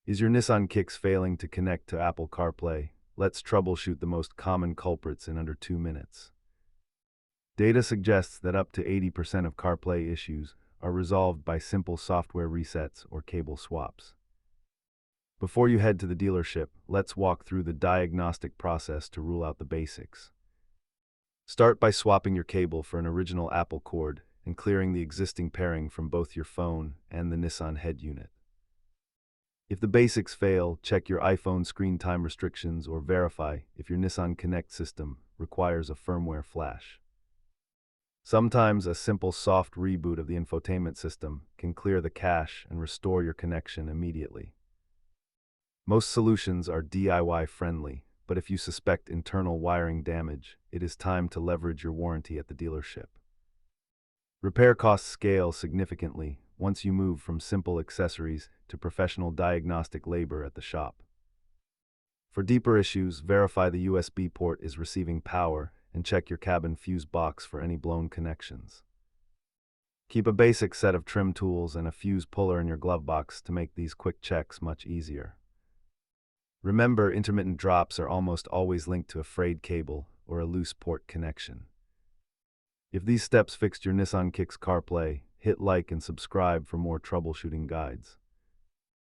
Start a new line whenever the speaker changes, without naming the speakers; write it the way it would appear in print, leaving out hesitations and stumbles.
Is your Nissan Kicks failing to connect to Apple CarPlay? Let's troubleshoot the most common culprits in under 2 minutes. Data suggests that up to 80% of CarPlay issues are resolved by simple software resets or cable swaps. Before you head to the dealership, let's walk through the diagnostic process to rule out the basics. Start by swapping your cable for an original Apple cord and clearing the existing pairing from both your phone and the Nissan head unit. If the basics fail, check your iPhone screen time restrictions or verify if your Nissan Connect system requires a firmware flash. Sometimes a simple soft reboot of the infotainment system can clear the cache and restore your connection immediately. Most solutions are DIY friendly, but if you suspect internal wiring damage, it is time to leverage your warranty at the dealership. Repair costs scale significantly once you move from simple accessories to professional diagnostic labor at the shop. For deeper issues, verify the USB port is receiving power and check your cabin fuse box for any blown connections. Keep a basic set of trim tools and a fuse puller in your glove box to make these quick checks much easier. Remember, intermittent drops are almost always linked to a frayed cable or a loose port connection. If these steps fixed your Nissan Kicks CarPlay, hit like and subscribe for more troubleshooting guides.